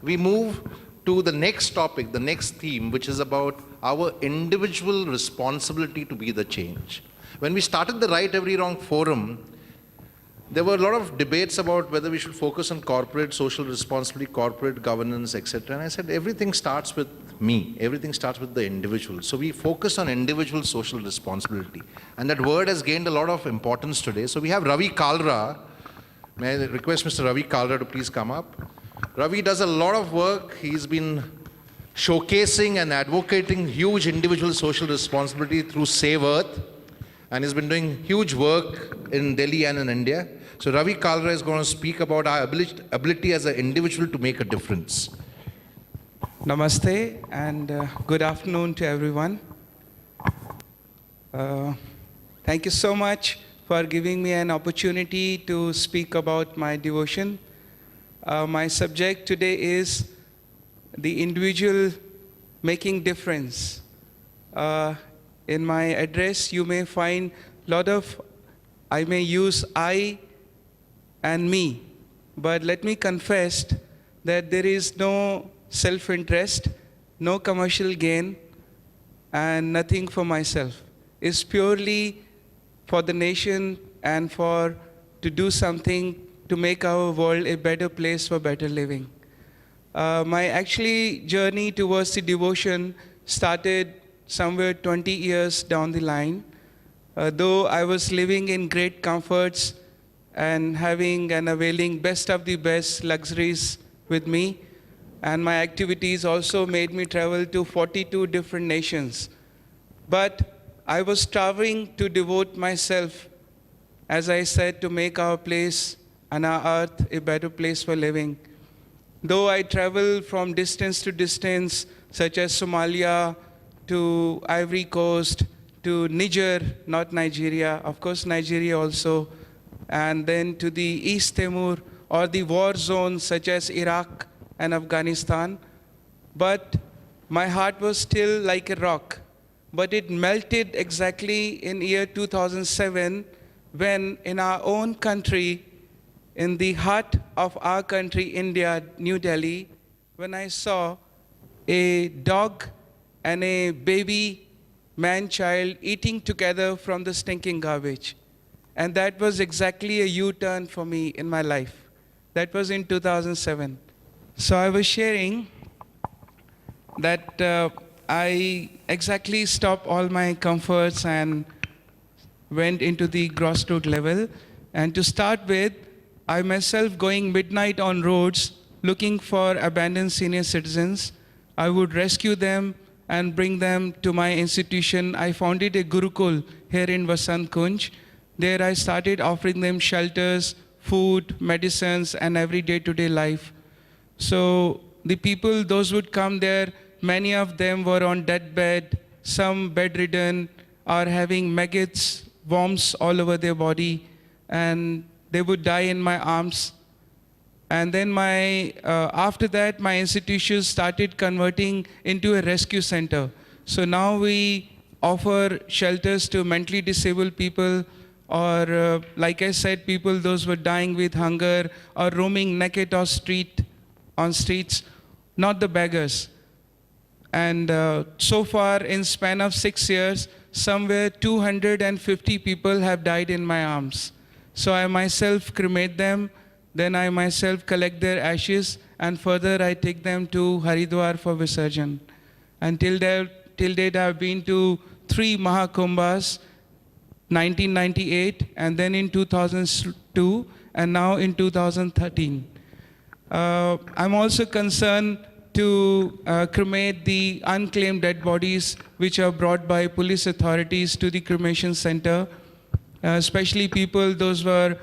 we move to the next topic, the next theme, which is about our individual responsibility to be the change. When we started the Right Every Wrong Forum, there were a lot of debates about whether we should focus on corporate social responsibility, corporate governance, etc. And I said, everything starts with me. Everything starts with the individual. So we focus on individual social responsibility. And that word has gained a lot of importance today. So we have Ravi Kalra. May I request Mr. Ravi Kalra to please come up? Ravi does a lot of work. He's been showcasing and advocating huge individual social responsibility through Save Earth. And he's been doing huge work in Delhi and in India. So Ravi Kalra is going to speak about our ability as an individual to make a difference. Namaste and good afternoon to everyone. Thank you so much for giving me an opportunity to speak about my devotion. My subject today is the individual making difference. In my address, you may find I may use I and me, but let me confess that there is no self-interest, no commercial gain, and nothing for myself. It's purely for the nation and to do something to make our world a better place for better living. My journey towards the devotion started somewhere 20 years down the line. Though I was living in great comforts and having and availing best of the best luxuries with me, and my activities also made me travel to 42 different nations. But I was striving to devote myself, as I said, to make our place and our earth a better place for living. Though I traveled from distance to distance, such as Somalia, to Ivory Coast, to Niger, not Nigeria, of course Nigeria also, and then to the East Timor or the war zones such as Iraq and Afghanistan. But my heart was still like a rock. But it melted exactly in year 2007 when in our own country, in the heart of our country, India, New Delhi, when I saw a dog and a baby man-child eating together from the stinking garbage. And that was exactly a U-turn for me in my life. That was in 2007. So I was sharing that I exactly stopped all my comforts and went into the grassroots level. And to start with, I myself going midnight on roads, looking for abandoned senior citizens. I would rescue them and bring them to my institution. I founded a Gurukul here in Vasant Kunj. There I started offering them shelters, food, medicines, and every day-to-day life. So the people, those would come there, many of them were on deathbed, some bedridden, or having maggots, worms all over their body, and they would die in my arms. And then after that, my institution started converting into a rescue center. So now we offer shelters to mentally disabled people, or like I said, people those were dying with hunger or roaming naked on streets, not the beggars. And so far, in span of 6 years, somewhere 250 people have died in my arms. So I myself cremate them. Then I myself collect their ashes, and further I take them to Haridwar for Visarjan. And till date I've been to 3 Mahakumbhas, 1998, and then in 2002, and now in 2013. I'm also concerned to cremate the unclaimed dead bodies which are brought by police authorities to the cremation center, especially people those were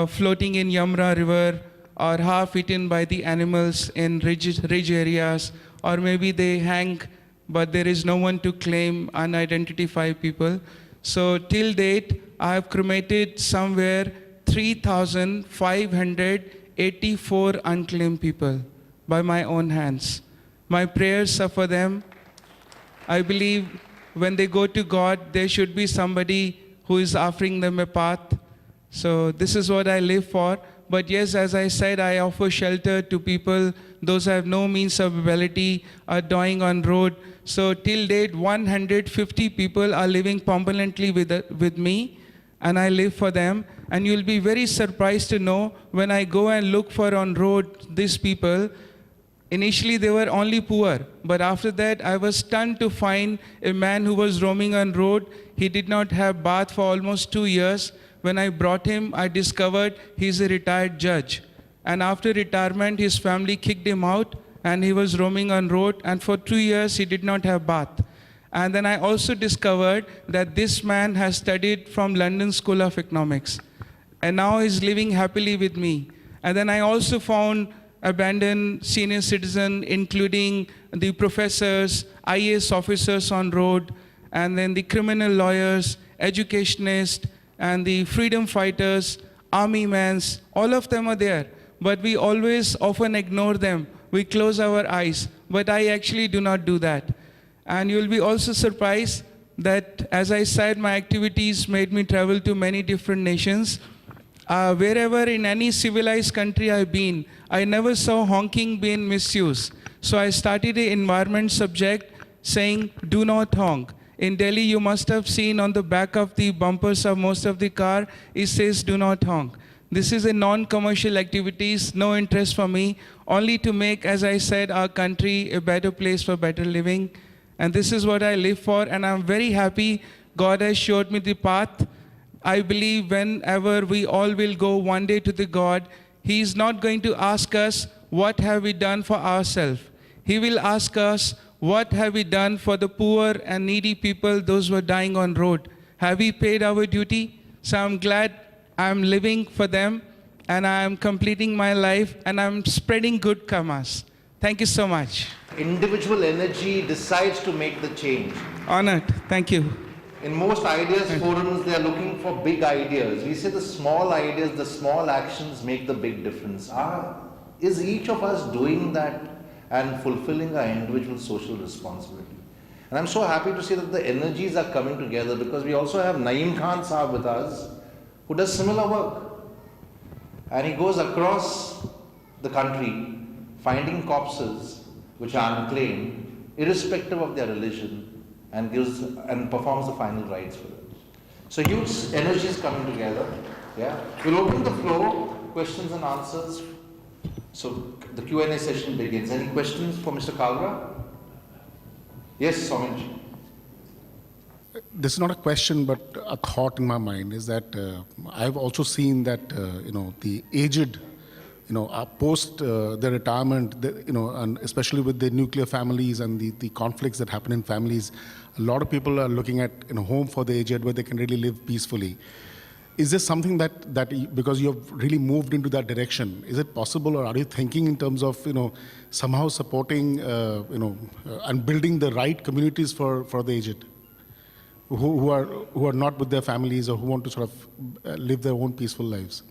floating in Yamuna River or half eaten by the animals in ridge areas, or maybe they hang, but there is no one to claim unidentified people. So till date, I have cremated somewhere 3,584 unclaimed people by my own hands. My prayers are for them. I believe when they go to God, there should be somebody who is offering them a path. So this is what I live for. But yes, as I said, I offer shelter to people those who have no means of ability are dying on road. So till date, 150 people are living permanently with me, and I live for them. And you'll be very surprised to know when I go and look for on road these people. Initially, they were only poor, but after that, I was stunned to find a man who was roaming on road. He did not have bath for almost 2 years. When I brought him, I discovered he's a retired judge. And after retirement, his family kicked him out, and he was roaming on road. And for 2 years, he did not have bath. And then I also discovered that this man has studied from London School of Economics, and now he's living happily with me. And then I also found abandoned senior citizen, including the professors, IAS officers on road, and then the criminal lawyers, educationists, and the freedom fighters, army men, all of them are there. But we always often ignore them. We close our eyes, but I actually do not do that. And you'll be also surprised that, as I said, my activities made me travel to many different nations. Wherever in any civilized country I've been, I never saw honking being misused. So I started an environment subject saying, do not honk. In Delhi, you must have seen on the back of the bumpers of most of the car, it says, do not honk. This is a non-commercial activities, no interest for me, only to make, as I said, our country a better place for better living. And this is what I live for, and I'm very happy God has showed me the path. I believe whenever we all will go one day to the God, He is not going to ask us, what have we done for ourselves? He will ask us, what have we done for the poor and needy people, those who are dying on road? Have we paid our duty? So I'm glad I'm living for them, and I'm completing my life, and I'm spreading good karmas. Thank you so much. Individual energy decides to make the change. Honored. Thank you. In most ideas forums, they are looking for big ideas. We say the small ideas, the small actions make the big difference. Is each of us doing that and fulfilling our individual social responsibility? And I'm so happy to see that the energies are coming together, because we also have Naeem Khan Saab with us, who does similar work. And he goes across the country finding corpses which are unclaimed, irrespective of their religion, and performs the final rites for them. So huge energies coming together. Yeah, we'll open the floor, questions and answers. So the Q&A session begins. Any questions for Mr. Kalra? Yes, Sominji. This is not a question, but a thought in my mind is that I've also seen that the aged, post their retirement, and especially with the nuclear families and the conflicts that happen in families, a lot of people are looking at home for the aged where they can really live peacefully. Is this something that because you have really moved into that direction, is it possible, or are you thinking in terms of somehow supporting and building the right communities for the aged who are not with their families or who want to sort of live their own peaceful lives?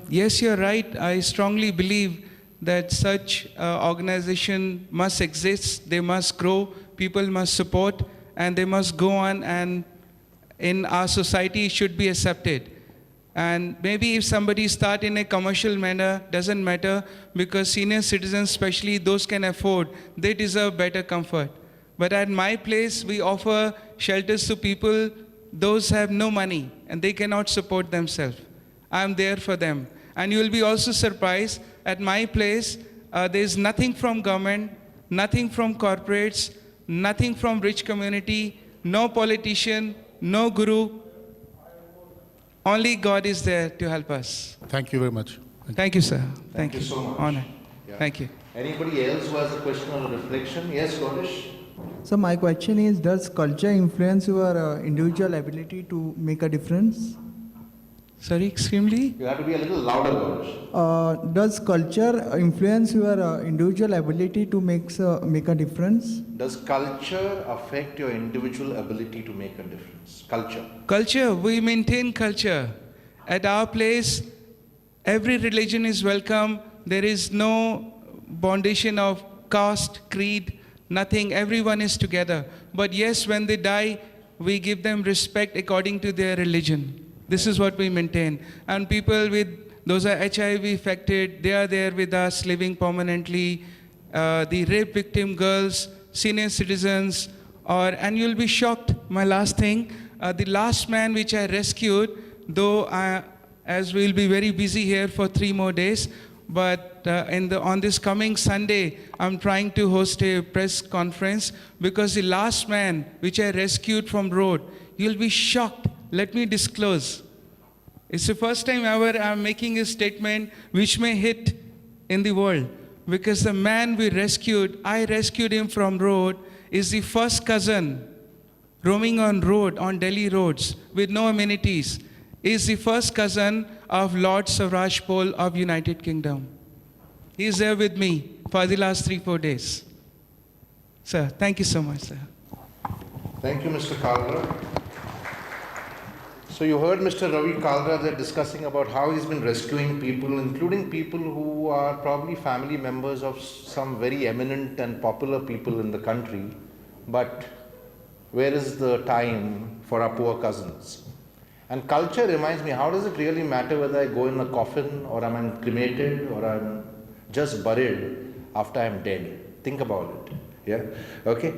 Yes, you're right. I strongly believe that such organization must exist. They must grow. People must support, and they must go on, and in our society should be accepted. And maybe if somebody start in a commercial manner, doesn't matter, because senior citizens, especially those can afford, they deserve better comfort. But at my place, we offer shelters to people, those have no money and they cannot support themselves. I'm there for them. And you will be also surprised, at my place, there's nothing from government, nothing from corporates, nothing from rich community, no politician, no guru. Only God is there to help us. Thank you very much. Thank you, sir. Thank you so much. Honor. Yeah. Thank you. Anybody else who has a question or a reflection? Yes, Gaurish? So my question is, does culture influence your individual ability to make a difference? Sorry, extremely? You have to be a little louder, Gaurish. Does culture influence your individual ability to make a difference? Does culture affect your individual ability to make a difference? Culture. Culture, we maintain culture. At our place, every religion is welcome. There is no bondation of caste, creed, nothing. Everyone is together. But yes, when they die, we give them respect according to their religion. This is what we maintain. And people with Those are HIV affected. They are there with us, living permanently. The rape victim girls, senior citizens, and you'll be shocked. My last thing, the last man which I rescued, though as we'll be very busy here for 3 more days, but on this coming Sunday, I'm trying to host a press conference because the last man which I rescued from road, you'll be shocked. Let me disclose. It's the first time ever I'm making a statement which may hit in the world, because the man I rescued him from road, is the first cousin roaming on Delhi roads with no amenities, is the first cousin of Lord Savraj Pol of United Kingdom. He is there with me for the last 3-4 days. Sir, thank you so much, sir. Thank you, Mr. Kalra. So you heard Mr. Ravi Kalra there discussing about how he's been rescuing people, including people who are probably family members of some very eminent and popular people in the country. But where is the time for our poor cousins? And culture reminds me, how does it really matter whether I go in a coffin or I'm cremated or I'm just buried after I'm dead? Think about it. Yeah? Okay?